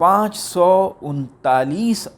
539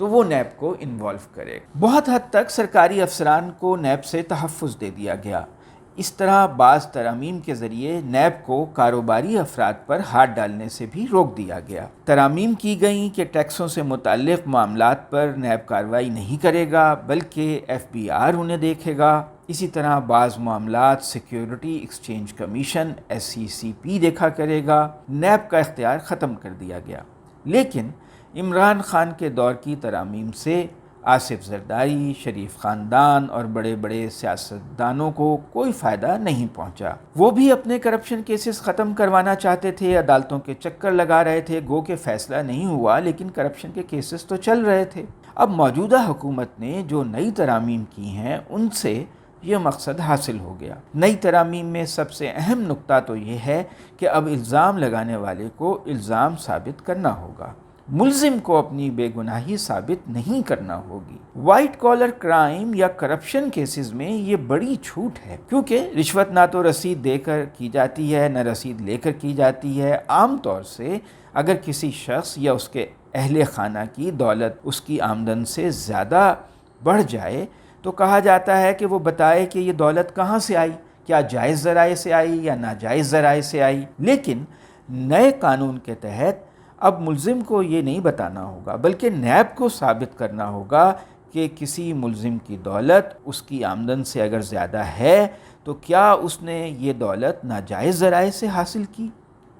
تو وہ نیب کو انوالو کرے گا۔ بہت حد تک سرکاری افسران کو نیب سے تحفظ دے دیا گیا۔ اس طرح بعض ترامیم کے ذریعے نیب کو کاروباری افراد پر ہاتھ ڈالنے سے بھی روک دیا گیا۔ ترامیم کی گئیں کہ ٹیکسوں سے متعلق معاملات پر نیب کارروائی نہیں کرے گا بلکہ FBR انہیں دیکھے گا۔ اسی طرح بعض معاملات سیکیورٹی ایکسچینج کمیشن SECP دیکھا کرے گا۔ نیب کا اختیار ختم کر دیا گیا۔ لیکن عمران خان کے دور کی ترامیم سے آصف زرداری، شریف خاندان اور بڑے بڑے سیاستدانوں کو کوئی فائدہ نہیں پہنچا۔ وہ بھی اپنے کرپشن کیسز ختم کروانا چاہتے تھے، عدالتوں کے چکر لگا رہے تھے، گو کہ فیصلہ نہیں ہوا لیکن کرپشن کے کیسز تو چل رہے تھے۔ اب موجودہ حکومت نے جو نئی ترامیم کی ہیں ان سے یہ مقصد حاصل ہو گیا۔ نئی ترامیم میں سب سے اہم نقطہ تو یہ ہے کہ اب الزام لگانے والے کو الزام ثابت کرنا ہوگا، ملزم کو اپنی بے گناہی ثابت نہیں کرنا ہوگی۔ وائٹ کالر کرائم یا کرپشن کیسز میں یہ بڑی چھوٹ ہے، کیونکہ رشوت نہ تو رسید دے کر کی جاتی ہے نہ رسید لے کر کی جاتی ہے۔ عام طور سے اگر کسی شخص یا اس کے اہل خانہ کی دولت اس کی آمدن سے زیادہ بڑھ جائے تو کہا جاتا ہے کہ وہ بتائے کہ یہ دولت کہاں سے آئی، کیا جائز ذرائع سے آئی یا ناجائز ذرائع سے آئی۔ لیکن نئے قانون کے تحت اب ملزم کو یہ نہیں بتانا ہوگا بلکہ نیب کو ثابت کرنا ہوگا کہ کسی ملزم کی دولت اس کی آمدن سے اگر زیادہ ہے تو کیا اس نے یہ دولت ناجائز ذرائع سے حاصل کی۔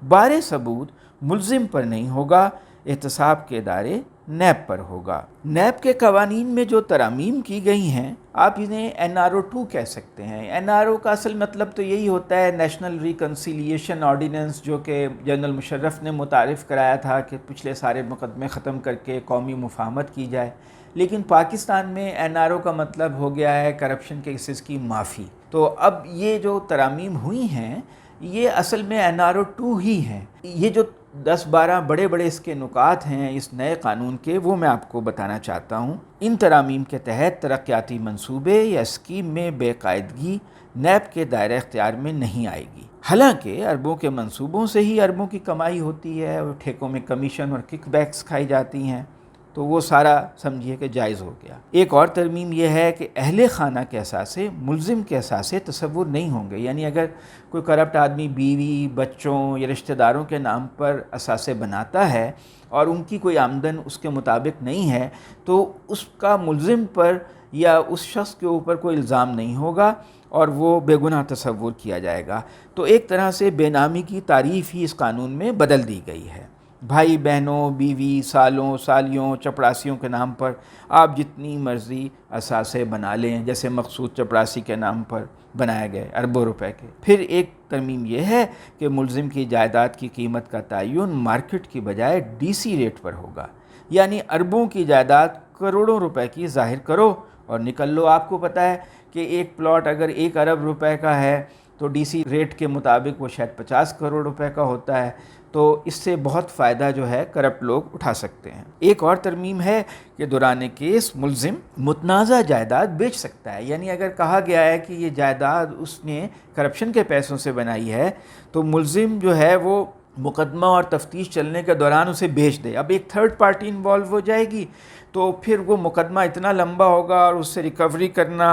بارِ ثبوت ملزم پر نہیں ہوگا، احتساب کے ادارے نیب پر ہوگا۔ نیب کے قوانین میں جو ترامیم کی گئی ہیں آپ انہیں NRO 2 کہہ سکتے ہیں۔ NRO کا اصل مطلب تو یہی ہوتا ہے نیشنل ریکنسیلیشن آرڈیننس، جو کہ جنرل مشرف نے متعارف کرایا تھا کہ پچھلے سارے مقدمے ختم کر کے قومی مفاہمت کی جائے۔ لیکن پاکستان میں NRO کا مطلب ہو گیا ہے کرپشن کیسز کی معافی۔ تو اب یہ جو ترامیم ہوئی ہیں یہ اصل میں NRO 2 ہی ہیں۔ یہ جو 10-12 بڑے بڑے اس کے نکات ہیں اس نئے قانون کے، وہ میں آپ کو بتانا چاہتا ہوں۔ ان ترامیم کے تحت ترقیاتی منصوبے یا اسکیم میں بے قاعدگی نیب کے دائرہ اختیار میں نہیں آئے گی۔ حالانکہ اربوں کے منصوبوں سے ہی اربوں کی کمائی ہوتی ہے اور ٹھیکوں میں کمیشن اور کک بیکس کھائی جاتی ہیں، تو وہ سارا سمجھیے کہ جائز ہو گیا۔ ایک اور ترمیم یہ ہے کہ اہل خانہ کے اثاثے ملزم کے اثاثے تصور نہیں ہوں گے، یعنی اگر کوئی کرپٹ آدمی بیوی، بچوں یا رشتہ داروں کے نام پر اثاثے بناتا ہے اور ان کی کوئی آمدن اس کے مطابق نہیں ہے تو اس کا ملزم پر یا اس شخص کے اوپر کوئی الزام نہیں ہوگا اور وہ بے گناہ تصور کیا جائے گا۔ تو ایک طرح سے بے نامی کی تعریف ہی اس قانون میں بدل دی گئی ہے۔ بھائی بہنوں، بیوی، سالوں، سالیوں، چپڑاسیوں کے نام پر آپ جتنی مرضی اثاثے بنا لیں، جیسے مقصود چپڑاسی کے نام پر بنائے گئے اربوں روپے کے۔ پھر ایک ترمیم یہ ہے کہ ملزم کی جائیداد کی قیمت کا تعین مارکیٹ کی بجائے DC ریٹ پر ہوگا، یعنی اربوں کی جائیداد کروڑوں روپے کی ظاہر کرو اور نکل لو۔ آپ کو پتہ ہے کہ ایک پلاٹ اگر 1 ارب روپے کا ہے تو DC ریٹ کے مطابق وہ شاید 50 کروڑ روپے کا ہوتا ہے، تو اس سے بہت فائدہ جو ہے کرپٹ لوگ اٹھا سکتے ہیں۔ ایک اور ترمیم ہے کہ دوران کیس ملزم متنازع جائیداد بیچ سکتا ہے، یعنی اگر کہا گیا ہے کہ یہ جائیداد اس نے کرپشن کے پیسوں سے بنائی ہے تو ملزم جو ہے وہ مقدمہ اور تفتیش چلنے کے دوران اسے بیچ دے۔ اب ایک تھرڈ پارٹی انوالو ہو جائے گی تو پھر وہ مقدمہ اتنا لمبا ہوگا اور اس سے ریکوری کرنا،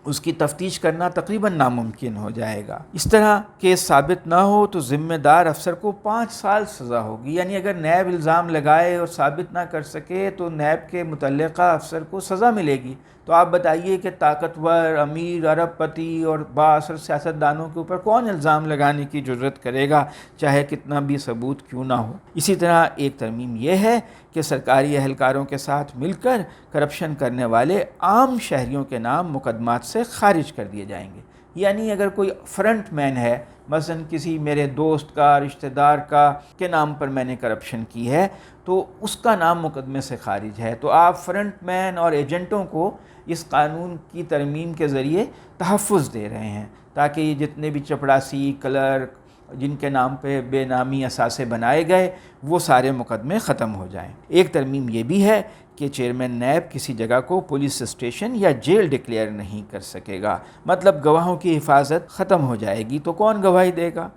اس کی تفتیش کرنا تقریباً ناممکن ہو جائے گا۔ اس طرح کیس ثابت نہ ہو تو ذمہ دار افسر کو 5 سال سزا ہوگی، یعنی اگر نیب الزام لگائے اور ثابت نہ کر سکے تو نیب کے متعلقہ افسر کو سزا ملے گی۔ تو آپ بتائیے کہ طاقتور، امیر، ارب پتی اور بااثر سیاستدانوں کے اوپر کون الزام لگانے کی جرت کرے گا، چاہے کتنا بھی ثبوت کیوں نہ ہو۔ اسی طرح ایک ترمیم یہ ہے کہ سرکاری اہلکاروں کے ساتھ مل کر کرپشن کرنے والے عام شہریوں کے نام مقدمات سے خارج کر دیے جائیں گے، یعنی اگر کوئی فرنٹ مین ہے، مثلا کسی میرے دوست کا، رشتہ دار کا کے نام پر میں نے کرپشن کی ہے تو اس کا نام مقدمے سے خارج ہے، تو آپ فرنٹ مین اور ایجنٹوں کو اس قانون کی ترمیم کے ذریعے تحفظ دے رہے ہیں تاکہ یہ جتنے بھی چپڑاسی، کلرک، جن کے نام پہ بے نامی اثاثے بنائے گئے وہ سارے مقدمے ختم ہو جائیں۔ ایک ترمیم یہ بھی ہے کہ چیئرمین نیب کسی جگہ کو پولیس اسٹیشن یا جیل ڈکلیئر نہیں کر سکے گا، مطلب گواہوں کی حفاظت ختم ہو جائے گی تو کون گواہی دے گا۔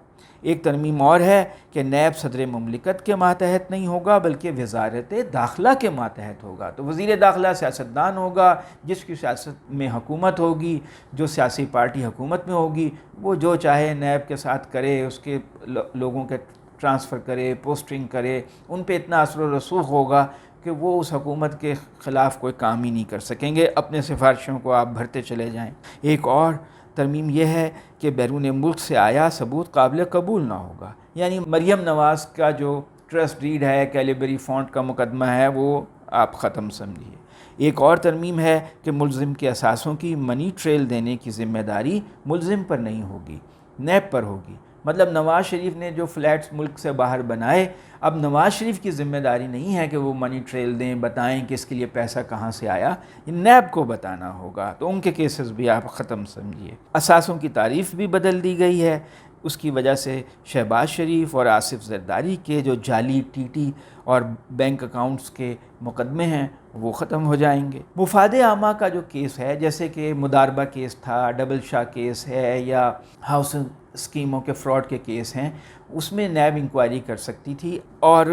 ایک ترمیم اور ہے کہ نیب صدر مملکت کے ماتحت نہیں ہوگا بلکہ وزارت داخلہ کے ماتحت ہوگا۔ تو وزیر داخلہ سیاستدان ہوگا، جس کی سیاست میں حکومت ہوگی، جو سیاسی پارٹی حکومت میں ہوگی، وہ جو چاہے نیب کے ساتھ کرے، اس کے لوگوں کے ٹرانسفر کرے، پوسٹنگ کرے، ان پہ اتنا اثر و رسوخ ہوگا کہ وہ اس حکومت کے خلاف کوئی کام ہی نہیں کر سکیں گے، اپنے سفارشوں کو آپ بھرتے چلے جائیں۔ ایک اور ترمیم یہ ہے کہ بیرون ملک سے آیا ثبوت قابل قبول نہ ہوگا، یعنی مریم نواز کا جو ٹرسٹ ڈیڈ ہے، کیلیبری فونٹ کا مقدمہ ہے، وہ آپ ختم سمجھیے۔ ایک اور ترمیم ہے کہ ملزم کے اثاثوں کی منی ٹریل دینے کی ذمہ داری ملزم پر نہیں ہوگی، نیب پر ہوگی۔ مطلب نواز شریف نے جو فلیٹس ملک سے باہر بنائے، اب نواز شریف کی ذمہ داری نہیں ہے کہ وہ منی ٹریل دیں، بتائیں کہ اس کے لیے پیسہ کہاں سے آیا، یہ نیب کو بتانا ہوگا۔ تو ان کے کیسز بھی آپ ختم سمجھیے۔ اثاثوں کی تعریف بھی بدل دی گئی ہے، اس کی وجہ سے شہباز شریف اور آصف زرداری کے جو جعلی ٹی ٹی اور بینک اکاؤنٹس کے مقدمے ہیں وہ ختم ہو جائیں گے۔ مفاد عامہ کا جو کیس ہے، جیسے کہ مداربہ کیس تھا، ڈبل شاہ کیس ہے، یا ہاؤسنگ اسکیموں کے فراڈ کے کیس ہیں، اس میں نیب انکوائری کر سکتی تھی، اور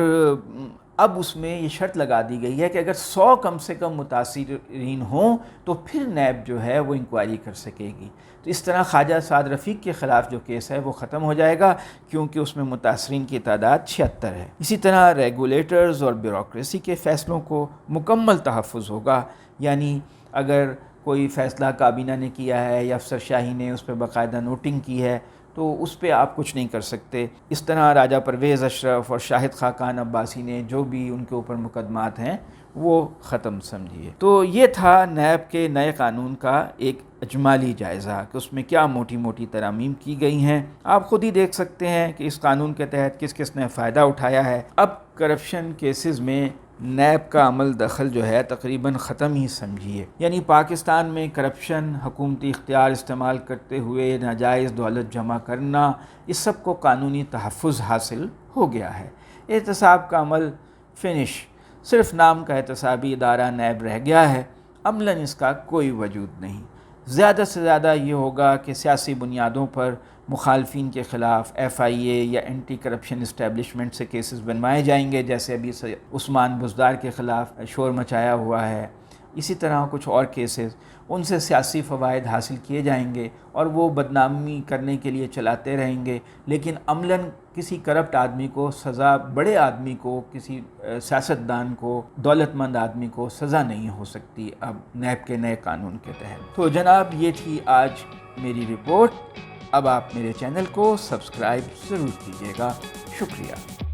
اب اس میں یہ شرط لگا دی گئی ہے کہ اگر 100 کم سے کم متاثرین ہوں تو پھر نیب جو ہے وہ انکوائری کر سکے گی۔ تو اس طرح خواجہ سعد رفیق کے خلاف جو کیس ہے وہ ختم ہو جائے گا، کیونکہ اس میں متاثرین کی تعداد 76 ہے۔ اسی طرح ریگولیٹرز اور بیوروکریسی کے فیصلوں کو مکمل تحفظ ہوگا، یعنی اگر کوئی فیصلہ کابینہ نے کیا ہے یا افسر شاہی نے اس پہ باقاعدہ نوٹنگ کی ہے تو اس پہ آپ کچھ نہیں کر سکتے۔ اس طرح راجہ پرویز اشرف اور شاہد خاقان عباسی نے جو بھی ان کے اوپر مقدمات ہیں وہ ختم سمجھیے۔ تو یہ تھا نیب کے نئے قانون کا ایک اجمالی جائزہ کہ اس میں کیا موٹی موٹی ترامیم کی گئی ہیں۔ آپ خود ہی دیکھ سکتے ہیں کہ اس قانون کے تحت کس کس نے فائدہ اٹھایا ہے۔ اب کرپشن کیسز میں نیب کا عمل دخل جو ہے تقریباً ختم ہی سمجھیے، یعنی پاکستان میں کرپشن، حکومتی اختیار استعمال کرتے ہوئے ناجائز دولت جمع کرنا، اس سب کو قانونی تحفظ حاصل ہو گیا ہے۔ احتساب کا عمل فنش، صرف نام کا احتسابی ادارہ نیب رہ گیا ہے، عملاً اس کا کوئی وجود نہیں۔ زیادہ سے زیادہ یہ ہوگا کہ سیاسی بنیادوں پر مخالفین کے خلاف ایف آئی اے یا اینٹی کرپشن اسٹیبلشمنٹ سے کیسز بنوائے جائیں گے، جیسے ابھی عثمان بزدار کے خلاف شور مچایا ہوا ہے۔ اسی طرح کچھ اور کیسز، ان سے سیاسی فوائد حاصل کیے جائیں گے اور وہ بدنامی کرنے کے لیے چلاتے رہیں گے، لیکن عملاً کسی کرپٹ آدمی کو سزا، بڑے آدمی کو، کسی سیاستدان کو، دولت مند آدمی کو سزا نہیں ہو سکتی اب نیب کے نئے قانون کے تحت۔ تو جناب یہ تھی آج میری رپورٹ۔ اب آپ میرے چینل کو سبسکرائب ضرور کیجیے گا۔ شکریہ۔